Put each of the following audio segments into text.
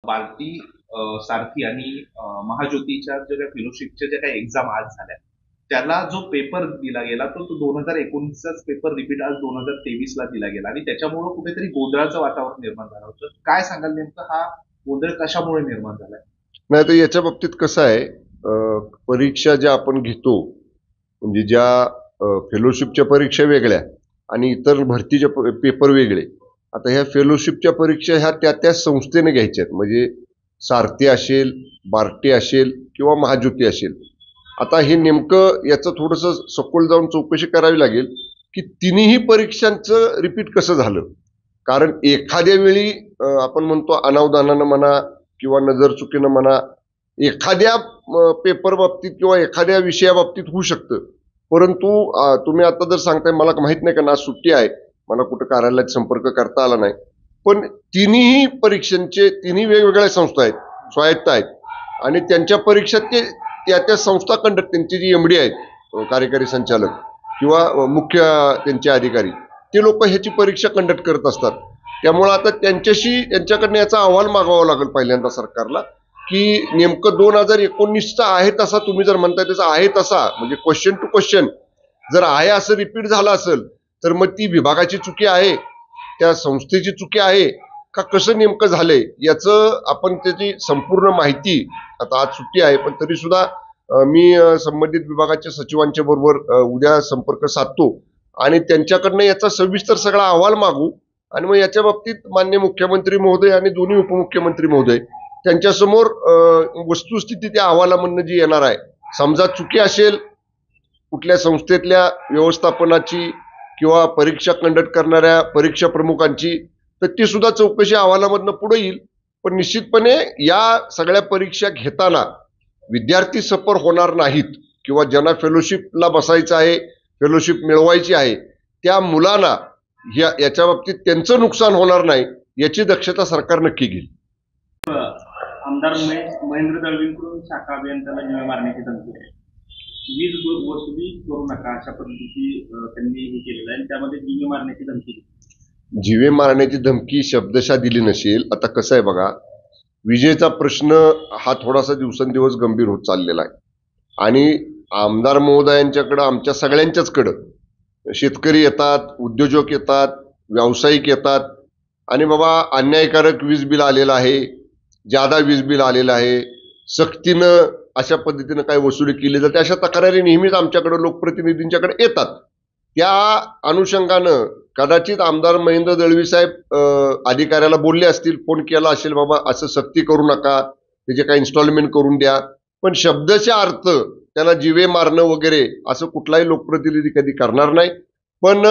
बार्टी, सारथी आणि महाज्योतीच्या ज्या फेलोशिपच्या ज्या काही एक्झाम आज झाल्या, त्याला जो पेपर दिला गेला तो 2019चाच पेपर रिपीट आज 2023ला दिला गेला आणि त्याच्यामुळे कुठेतरी गोंधळाचं वातावरण निर्माण झालं होतं. काय सांगाल नेमकं हा गोंधळ कशामुळे निर्माण झालाय? नाही तर याच्या बाबतीत कसं आहे, परीक्षा ज्या आपण घेतो म्हणजे ज्या फेलोशिपच्या परीक्षा वेगळ्या आणि इतर भरतीचे पेपर वेगळे. आता ह्या फेलोशिपच्या परीक्षा ह्या त्या संस्थेने घ्यायच्या आहेत, म्हणजे सारथी असेल, बार्टी असेल किंवा महाज्योती असेल. आता हे नेमकं याचं थोडंसं सखोल जाऊन चौकशी करावी लागेल की तिन्ही परीक्षांचं रिपीट कसं झालं. कारण एखाद्या वेळी आपण म्हणतो अनावधानानं म्हणा किंवा नजर चुकीनं म्हणा, एखाद्या पेपर बाबतीत किंवा एखाद्या विषयाबाबतीत होऊ शकतं. परंतु तुम्ही आता जर सांगताय, मला माहित नाही का ना, सुट्टी आहे, मला कुठं कार्यालयात संपर्क करता आला नाही. पण तिन्ही परीक्षांचे तिन्ही वेगवेगळ्या संस्था आहेत, स्वायत्त आहेत आणि त्यांच्या परीक्षा ते त्या संस्था कंडक्ट, त्यांची जी एमडी आहेत, कार्यकारी संचालक किंवा मुख्य त्यांचे अधिकारी, ते लोक ह्याची परीक्षा कंडक्ट करत असतात. त्यामुळे आता त्यांच्याकडनं याचा अहवाल मागवावा लागेल पहिल्यांदा सरकारला की नेमकं 2019चा आहे तसा, तुम्ही जर म्हणताय त्याचा आहे तसा, म्हणजे क्वेश्चन टू क्वेश्चन जर आहे असं रिपीट झालं असेल तर मग ती विभागाची चुकी आहे, त्या संस्थेची चुकी आहे का, कसं नेमकं झालंय याचं आपण त्याची संपूर्ण माहिती, आता आज सुट्टी आहे पण तरी सुद्धा मी संबंधित विभागाच्या सचिवांच्या बरोबर उद्या संपर्क साधतो आणि त्यांच्याकडनं याचा सविस्तर सगळा अहवाल मागू आणि मग याच्या बाबतीत माननीय मुख्यमंत्री महोदय आणि दोन्ही उपमुख्यमंत्री महोदय त्यांच्यासमोर वस्तुस्थिती त्या अहवालामधनं जी येणार आहे, समजा चुकी असेल कुठल्या संस्थेतल्या व्यवस्थापनाची किंवा परीक्षा कंडक्ट करणाऱ्या परीक्षा प्रमुखांची, तर ती सुद्धा चौकशी अहवालामधनं पुढे येईल. पण निश्चितपणे या सगळ्या परीक्षा घेताना विद्यार्थी सफर होणार नाहीत किंवा ज्यांना फेलोशिपला बसायचं आहे, फेलोशिप मिळवायची आहे, त्या मुलांना याच्या बाबतीत त्यांचं नुकसान होणार नाही याची दक्षता सरकार नक्की घेईल. आमदार महेंद्र दळवींकडून शाखा अभियंत्याला जीवे मारण्याची धमकी आहे. वीज वसुली करू नका अशा पद्धतीची त्यांनी हे केलेलं आहे आणि त्यामध्ये जीवे मारण्याची धमकी. जीवे मारण्याची धमकी शब्दशः दिली नसेल. आता कसं आहे बघा, विजेचा प्रश्न हा थोडासा दिवसेंदिवस गंभीर होत चाललेला आहे आणि आमदार महोदयांच्याकडं, आमच्या सगळ्यांच्याचकडं शेतकरी येतात, उद्योजक येतात, व्यावसायिक येतात आणि बाबा अन्यायकारक वीज बिल आलेलं आहे, जादा वीज बिल आलेलं आहे, सक्तीनं अशा पद्धतीनं काय वसुली केली जाते, अशा तक्रारी नेहमीच आमच्याकडे लोकप्रतिनिधींच्याकडे येतात. त्या अनुषंगानं कदाचित आमदार महेंद्र दळवी साहेब अधिकाऱ्याला बोलले असतील, फोन केला असेल, बाबा असं सक्ती करू नका, त्याचे काही इन्स्टॉलमेंट करून द्या. पण शब्दाचा अर्थ त्याला जीवे मारणं वगैरे असं कुठलाही लोकप्रतिनिधी कधी करणार नाही. पण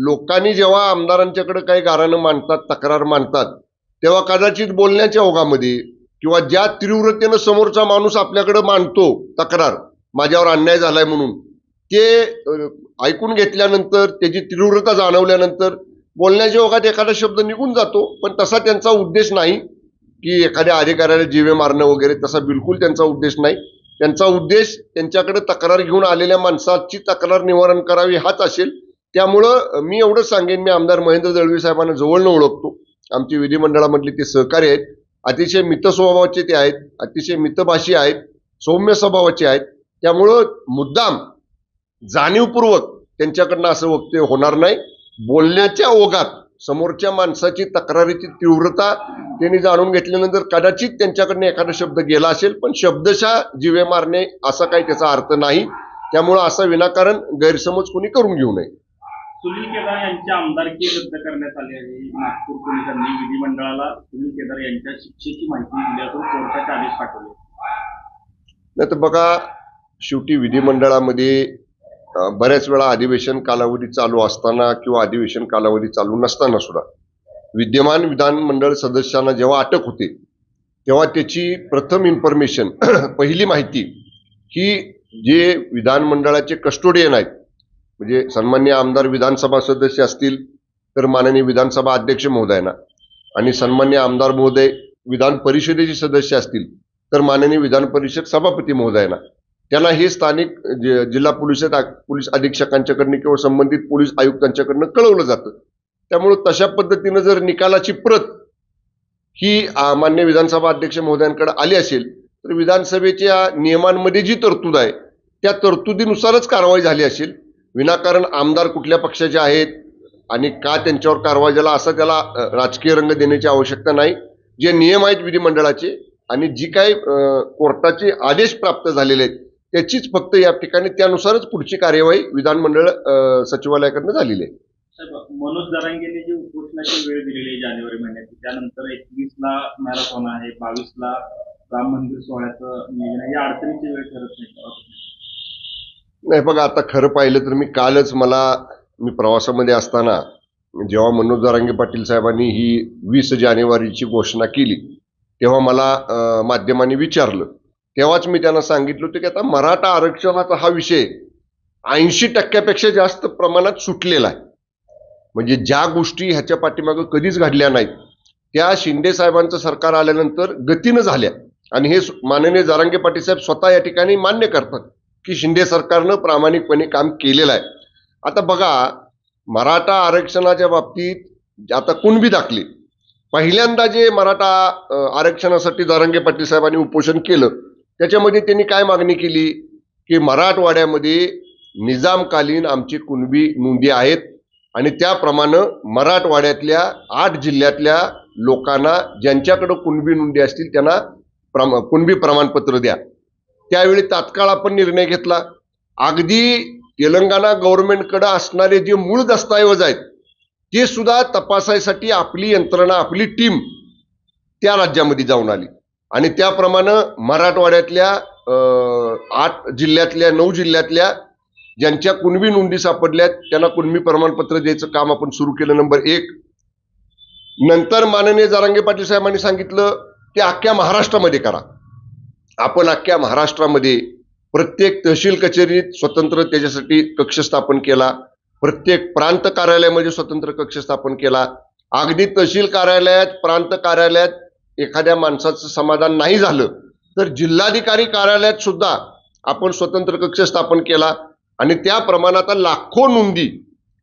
लोकांनी जेव्हा आमदारांच्याकडे काही गाऱ्हाणं मांडतात, तक्रार मांडतात, तेव्हा कदाचित बोलण्याच्या ओघामध्ये किंवा ज्या तीव्रतेनं समोरचा माणूस आपल्याकडे मांडतो तक्रार, माझ्यावर अन्याय झालाय म्हणून, ते ऐकून घेतल्यानंतर त्याची तीव्रता जाणवल्यानंतर बोलण्याच्या ओघात एखादा शब्द निघून जातो. पण तसा त्यांचा उद्देश नाही की एखाद्या अधिकाऱ्याला जीवे मारणं वगैरे, तसा बिलकुल त्यांचा उद्देश नाही. त्यांचा उद्देश त्यांच्याकडे तक्रार घेऊन आलेल्या माणसाची तक्रार निवारण करावी हाच असेल. त्यामुळं मी एवढंच सांगेन, मी आमदार महेंद्र दळवी साहेबांना जवळनं ओळखतो, आमची विधिमंडळामधली ते सहकारी आहेत, अतिशय मित स्वभावाचे ते आहेत, अतिशय मितभाषी आहेत, सौम्य स्वभावाचे आहेत. त्यामुळं मुद्दाम जाणीवपूर्वक त्यांच्याकडनं असं वक्तव्य होणार नाही. बोलण्याच्या ओघात समोरच्या माणसाची तक्रारीची तीव्रता त्यांनी जाणून घेतल्यानंतर कदाचित त्यांच्याकडनं एखादा शब्द गेला असेल, पण शब्दशः जीवे मारणे असा काही त्याचा अर्थ नाही. त्यामुळं असा विनाकारण गैरसमज कोणी करून घेऊ नये. सुनील केदार यांची आमदारकी रद्द करण्यात आली आहे. नागपूर पोलिसांनी विधिमंडळाला सुनील केदार यांच्या शिक्षेची माहिती दिली असून कोर्टाचे आदेश पाठवले. नाही तर बघा, शेवटी विधिमंडळामध्ये बऱ्याच वेळा अधिवेशन कालावधी चालू असताना किंवा अधिवेशन कालावधी चालू नसताना सुद्धा विद्यमान विधानमंडळ सदस्यांना जेव्हा अटक होते तेव्हा त्याची प्रथम इन्फॉर्मेशन पहिली माहिती ही जे विधानमंडळाचे कस्टोडियन आहेत, म्हणजे सन्माननीय आमदार विधानसभा सदस्य असतील तर माननीय विधानसभा अध्यक्ष महोदयांना, आणि सन्माननीय आमदार महोदय विधान परिषदेचे सदस्य असतील तर माननीय विधान परिषद सभापती महोदयांना, त्यांना हे स्थानिक जिल्हा पोलीस अधीक्षकांच्याकडनं किंवा संबंधित पोलीस आयुक्तांच्याकडनं कळवलं जातं. त्यामुळे तशा पद्धतीनं जर निकालाची प्रत ही मान्य विधानसभा अध्यक्ष महोदयांकडे आली असेल तर विधानसभेच्या नियमांमध्ये जी तरतूद आहे त्या तरतुदीनुसारच कारवाई झाली असेल. विनाकारण आमदार कुठल्या पक्षाचे आहेत आणि का त्यांच्यावर कारवाई झाला असा त्याला राजकीय रंग देण्याची आवश्यकता नाही. जे नियम आहेत विधिमंडळाचे आणि जी काही कोर्टाचे आदेश प्राप्त झालेले आहेत त्याचीच फक्त या ठिकाणी त्यानुसारच पुढची कार्यवाही विधानमंडळ सचिवालयाकडनं झालेली आहे. साहेब, मनोज जरांगेने जी उपोषणाची वेळ दिलेली आहे जानेवारी महिन्यात, त्यानंतर 21ला मॅरेथॉन आहे, 22ला राम मंदिर सोहळ्याचं नियोजन आहे, या अडचणीची वेळ ठरत नाही. नाही बघा, आता खरं पाहिलं तर मी प्रवासामध्ये असताना जेव्हा मनोज जरांगे पाटील साहेबांनी ही 20 जानेवारीची घोषणा केली तेव्हा मला माध्यमांनी विचारलं. तेव्हाच मी त्यांना सांगितलं होतं की आता मराठा आरक्षणाचा हा विषय 80% जास्त प्रमाणात सुटलेला आहे. म्हणजे ज्या गोष्टी ह्याच्या पाठीमागं कधीच घडल्या नाहीत त्या शिंदे साहेबांचं सरकार आल्यानंतर गतीनं झाल्या आणि हे माननीय जरांगे पाटील साहेब स्वतः या ठिकाणी मान्य करतात की शिंदे सरकारनं प्रामाणिकपणे काम केलेलं आहे. आता बघा, मराठा आरक्षणाच्या बाबतीत आता कुणबी दाखले पहिल्यांदा जे मराठा आरक्षणासाठी जरांगे पाटील साहेबांनी उपोषण केलं त्याच्यामध्ये त्यांनी काय मागणी केली की मराठवाड्यामध्ये निजामकालीन आमची कुणबी नोंदी आहेत आणि त्याप्रमाणे मराठवाड्यातल्या 8 जिल्ह्यातल्या लोकांना ज्यांच्याकडे कुणबी नोंदी असतील त्यांना कुणबी प्रमाणपत्र द्या. त्यावेळी तात्काळ आपण निर्णय घेतला. अगदी तेलंगणा गव्हर्नमेंटकडे असणारे जे मूळ दस्तऐवज आहेत ते सुद्धा तपासायसाठी आपली यंत्रणा, आपली टीम त्या राज्यामध्ये जाऊन आली आणि त्याप्रमाणे मराठवाड्यातल्या 8 जिल्ह्यातल्या 9 जिल्ह्यातल्या ज्यांच्या कुणबी नोंदी सापडल्यात त्यांना कुणबी प्रमाणपत्र द्यायचं काम आपण सुरू केलं. नंबर 1. नंतर माननीय जरांगे पाटील साहेबांनी सांगितलं की अख्ख्या महाराष्ट्रामध्ये करा. आपण अख्ख्या महाराष्ट्रामध्ये प्रत्येक तहसील कचेरीत स्वतंत्र त्याच्यासाठी कक्ष स्थापन केला. प्रत्येक प्रांत कार्यालयामध्ये स्वतंत्र कक्ष स्थापन केला. अगदी तहसील कार्यालयात, प्रांत कार्यालयात एखाद्या माणसाचं समाधान नाही झालं तर जिल्हाधिकारी कार्यालयात सुद्धा आपण स्वतंत्र कक्ष स्थापन केला आणि त्याप्रमाणे आता लाखो नोंदी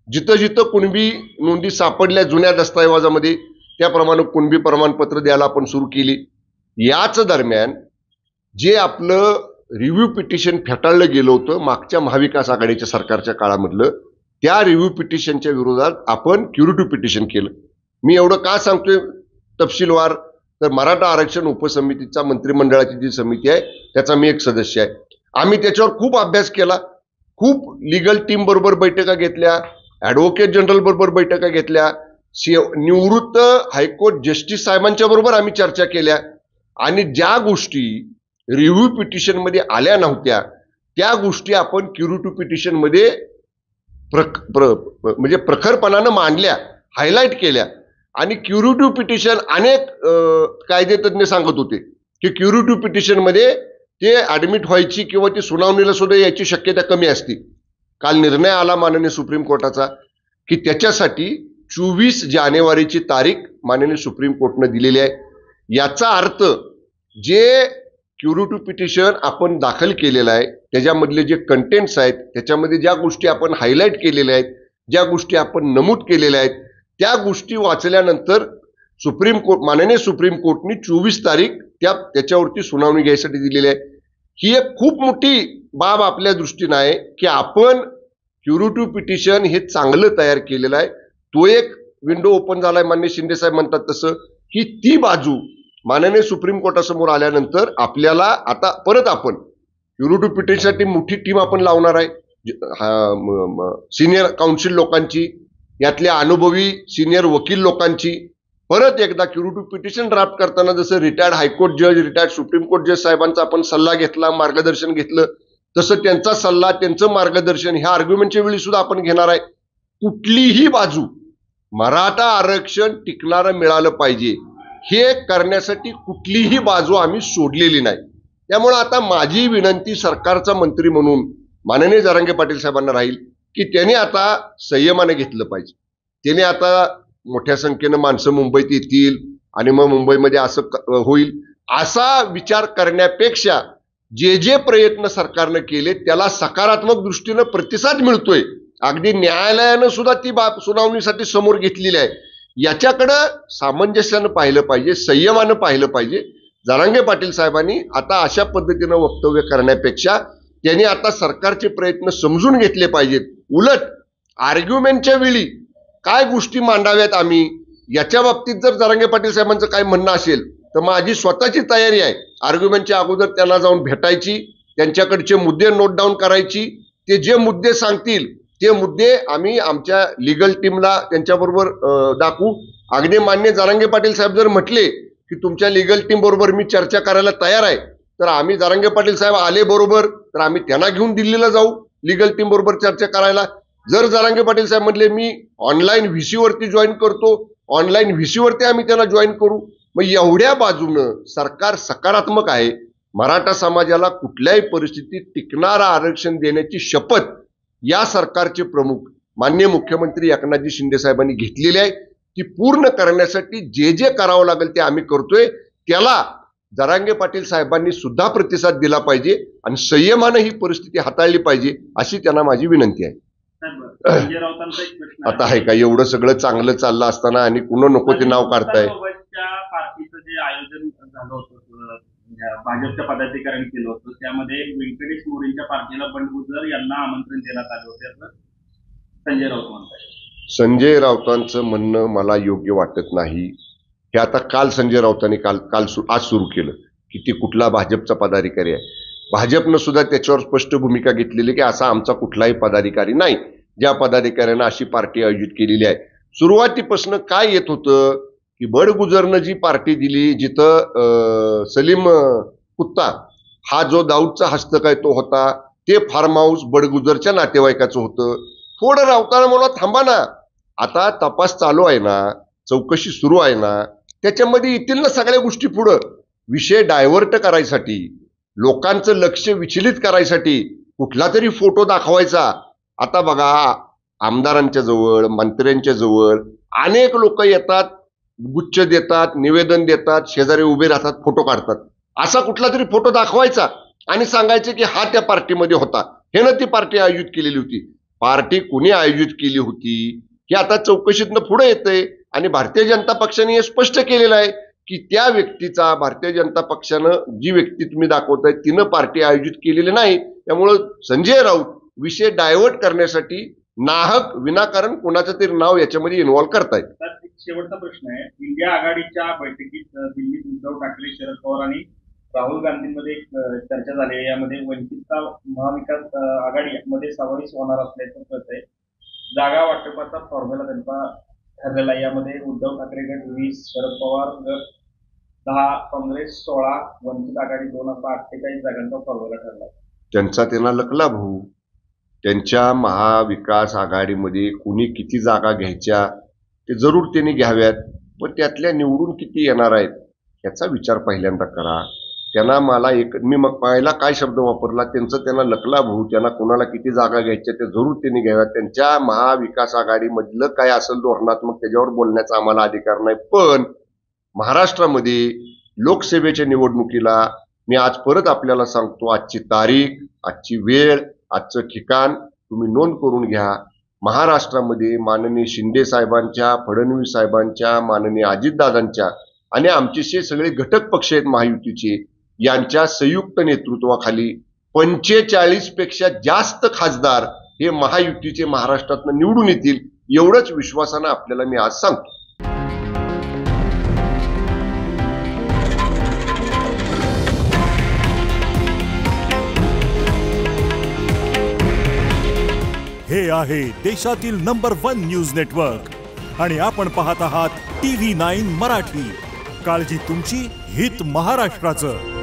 जिथं जिथं कुणबी नोंदी सापडल्या जुन्या दस्तऐवजामध्ये त्याप्रमाणे कुणबी प्रमाणपत्र द्यायला आपण सुरू केली. याच दरम्यान जे आपलं रिव्ह्यू पिटिशन फेटाळलं गेलं होतं मागच्या महाविकास आघाडीच्या सरकारच्या काळामधलं, त्या रिव्ह्यू पिटिशनच्या विरोधात आपण क्युरेटिव्ह पिटिशन केलं. मी एवढं का सांगतोय तपशीलवार, तर मराठा आरक्षण उपसमितीचा मंत्रिमंडळाची जी समिती आहे त्याचा मी एक सदस्य आहे. आम्ही त्याच्यावर खूप अभ्यास केला, खूप लिगल टीम बरोबर बैठका घेतल्या, ॲडव्होकेट जनरल बरोबर बैठका घेतल्या, निवृत्त हायकोर्ट जस्टिस साहेबांच्या बरोबर आम्ही चर्चा केल्या आणि ज्या गोष्टी रिव्ह्यू पिटिशन मध्ये आल्या नव्हत्या त्या गोष्टी आपण क्युरेटिव्ह पिटिशन मध्ये म्हणजे प्रखरपणानं मांडल्या, हायलाइट केल्या. आणि क्युरेटिव्ह पिटिशन अनेक कायदेतज्ञ सांगत होते की क्युरेटिव्ह पिटिशन मध्ये ते ऍडमिट व्हायची किंवा ती सुनावणीला सुद्धा याची शक्यता कमी असते. काल निर्णय आला माननीय सुप्रीम कोर्टाचा की त्याच्यासाठी 24 जानेवारीची तारीख माननीय सुप्रीम कोर्टने दिलेली आहे. याचा अर्थ जे क्युरेटिव्ह पिटिशन आपण दाखल केलेलं आहे त्याच्यामधले जे कंटेंट्स आहेत, त्याच्यामध्ये ज्या गोष्टी आपण हायलाइट केलेल्या आहेत, ज्या गोष्टी आपण नमूद केलेल्या आहेत, त्या गोष्टी वाचल्यानंतर माननीय सुप्रीम कोर्टने 24 तारीख त्याच्यावरती सुनावणी घ्यायसाठी दिलेली आहे. ही एक खूप मोठी बाब आपल्या दृष्टीनं आहे की आपण क्युरेटिव्ह पिटिशन हे चांगलं तयार केलेलं आहे. तो एक विंडो ओपन झालाय. माननीय शिंदे साहेब म्हणतात तसं की ती बाजू माननीय सुप्रीम कोर्टासमोर आल्यानंतर आपल्याला आता परत आपण क्युरेटिव्ह पिटिशनसाठी मोठी टीम आपण लावणार आहे, सिनियर काउन्सिल लोकांची, यातल्या अनुभवी सिनियर वकील लोकांची. परत एकदा क्युरेटिव्ह पिटिशन ड्राफ्ट करताना जसं रिटायर्ड हायकोर्ट जज, रिटायर्ड सुप्रीम कोर्ट जज साहेबांचा आपण सल्ला घेतला, मार्गदर्शन घेतलं, तसं त्यांचा सल्ला, त्यांचं मार्गदर्शन ह्या आर्ग्युमेंटच्या वेळी सुद्धा आपण घेणार आहे. कुठलीही बाजू मराठा आरक्षण टिकणारं मिळालं पाहिजे हे करण्यासाठी कुठलीही बाजू आम्ही सोडलेली नाही. त्यामुळे आता माझी विनंती सरकारचा मंत्री म्हणून माननीय जरांगे पाटील साहेबांना राहील की त्यांनी आता संयमाने घेतलं पाहिजे. त्याने आता मोठ्या संख्येनं माणसं मुंबईत येतील आणि मग मुंबईमध्ये असं होईल असा विचार करण्यापेक्षा जे जे प्रयत्न सरकारनं केले त्याला सकारात्मक दृष्टीनं प्रतिसाद मिळतोय. अगदी न्यायालयानं सुद्धा ती बाब सुनावणीसाठी समोर घेतलेली आहे. याच्याकडं सामंजस्यानं पाहिलं पाहिजे, संयमानं पाहिलं पाहिजे. जरांगे पाटील साहेबांनी आता अशा पद्धतीनं वक्तव्य करण्यापेक्षा त्यांनी आता सरकारचे प्रयत्न समजून घेतले पाहिजेत. उलट आर्ग्युमेंटच्या वेळी काय गोष्टी मांडाव्यात आम्ही याच्या बाबतीत जर जरांगे पाटील साहेबांचं काय म्हणणं असेल तर माझी स्वतःची तयारी आहे. आर्ग्युमेंटच्या अगोदर त्यांना जाऊन भेटायची, त्यांच्याकडचे मुद्दे नोट डाऊन करायची, ते जे मुद्दे सांगतील ते मुद्दे आम्ही आमच्या लिगल टीमला त्यांच्याबरोबर दाखवू. अगदी मान्य जरांगे पाटील साहेब जर म्हटले की तुमच्या लिगल टीम बरोबर मी चर्चा करायला तयार आहे, तर आम्ही जरांगे पाटील साहेब आले बरोबर तर आम्ही त्यांना घेऊन दिल्लीला जाऊ लिगल टीम बरोबर चर्चा करायला. जर जरांगे पाटील साहेब म्हटले मी ऑनलाईन व्हीसी वरती जॉईन करतो, ऑनलाईन व्हीसी वरती आम्ही त्यांना जॉईन करू. मग एवढ्या बाजूनं सरकार सकारात्मक आहे. मराठा समाजाला कुठल्याही परिस्थितीत टिकणारं आरक्षण देण्याची शपथ या सरकारचे प्रमुख माननीय मुख्यमंत्री एकनाथजी शिंदे साहेबांनी घेतलेली आहे. ती पूर्ण करण्यासाठी जे जे करावं लागेल ते आम्ही करतोय. त्याला जरांगे पाटील साहेबांनी सुद्धा प्रतिसाद दिला पाहिजे आणि संयमानं ही परिस्थिती हाताळली पाहिजे अशी त्यांना माझी विनंती आहे. संजय राऊतांचा एक प्रश्न आता आहे का एवढं सगळं चांगलं चाललं असताना आणि कुणा नको ते नाव काढताय. पार्टीचं जे आयोजन झालं होतं भाजपच्या पदाधिकाऱ्यांनी केलं होतं त्यामध्ये व्यंकटेश मोरेंच्या पार्टीला बंडगुजर यांना आमंत्रण देण्यात आले होते असं संजय राऊत म्हणतात. संजय राऊतांचं म्हणणं मला योग्य वाटत नाही. हे आता काल संजय राऊतांनी आज सुरू केलं की ते कुठला भाजपचा पदाधिकारी आहे. भाजपनं सुद्धा त्याच्यावर स्पष्ट भूमिका घेतलेली की असा आमचा कुठलाही पदाधिकारी नाही. ज्या पदाधिकाऱ्यांना अशी पार्टी आयोजित केलेली आहे. सुरुवातीपासून काय येत होतं की बडगुजरनं जी पार्टी दिली जिथं सलीम कुत्ता हा जो दाऊदचा हस्तक आहे तो होता, ते फार्म हाऊस बडगुजरच्या नातेवाईकाचं होतं. थोडं राऊताना मला थांबा ना, आता तपास चालू आहे ना, चौकशी सुरू आहे ना, त्याच्यामध्ये येतील ना सगळ्या गोष्टी पुढं. विषय डायव्हर्ट करायसाठी, लोकांचं लक्ष विचलित करायसाठी कुठला तरी फोटो दाखवायचा. आता बघा आमदारांच्या जवळ, मंत्र्यांच्या जवळ अनेक लोक येतात, गुच्छ देतात, निवेदन देतात, शेजारी उभे राहतात, फोटो काढतात. असा कुठला तरी फोटो दाखवायचा आणि सांगायचं की हा त्या पार्टीमध्ये होता, हे ना ती पार्टी आयोजित केलेली होती. पार्टी कुणी आयोजित केली होती हे आता चौकशीतनं पुढे येतंय आणि भारतीय जनता पक्षाने हे स्पष्ट केलेलं आहे की त्या व्यक्तीचा, भारतीय जनता पक्षानं जी व्यक्ती तुम्ही दाखवताय तिनं पार्टी आयोजित केलेली नाही. त्यामुळं संजय राऊत विषय डायव्हर्ट करण्यासाठी नाहक विनाकारण कोणाचं तरी नाव याच्यामध्ये इन्व्हॉल्व्ह करतायत. शेवटचा प्रश्न आहे. इंडिया आघाडीच्या बैठकीत दिल्लीत उद्धव ठाकरे, शरद पवार आणि राहुल गांधींमध्ये एक चर्चा झाली. यामध्ये वंचितचा महाविकास आघाडीमध्ये समावेश होणार असल्याचं कळत आहे. जागा वाटपाचा फॉर्म्युला त्यांचा ठरलेला आहे. यामध्ये उद्धव ठाकरे गट 20, शरद पवार गट 10, काँग्रेस 16, वंचित आघाडी 2 असा 48 जागांचा फॉर्म्युला ठरला आहे. त्यांचा त्यांना लकला भाऊ. त्यांच्या महाविकास आघाडीमध्ये कुणी किती जागा घ्यायच्या ते जरूर त्यांनी घ्याव्यात, पण त्यातल्या निवडून किती येणार आहेत याचा विचार पहिल्यांदा करा. त्यांना मी मग पहिला काय शब्द वापरला, त्यांचं त्यांना लकला भाऊ. त्यांना कोणाला किती जागा घ्यायच्या ते जरूर त्यांनी घ्याव्यात. त्यांच्या महाविकास आघाडीमधलं काय असेल धोरणात्मक त्याच्यावर बोलण्याचा आम्हाला अधिकार नाही. पण महाराष्ट्रामध्ये लोकसभेच्या निवडणुकीला मी आज परत आपल्याला सांगतो, आजची तारीख, आजची वेळ, आजचं ठिकाण तुम्ही नोंद करून घ्या. महाराष्ट्रामध्ये माननीय शिंदे साहेबांच्या, फडणवीस साहेबांच्या, माननीय अजितदादांच्या आणि आमचे सगळे घटक पक्ष आहेत महायुतीचे, यांच्या संयुक्त नेतृत्वाखाली 45 पेक्षा जास्त खासदार हे महायुतीचे महाराष्ट्रातनं निवडून येतील. एवढंच विश्वासानं आपल्याला मी आज सांगतो. हे आहे देशातील नंबर 1 न्यूज नेटवर्क आणि आपण पाहत आहात TV9 मराठी. काळजी तुमची, हित महाराष्ट्राचं.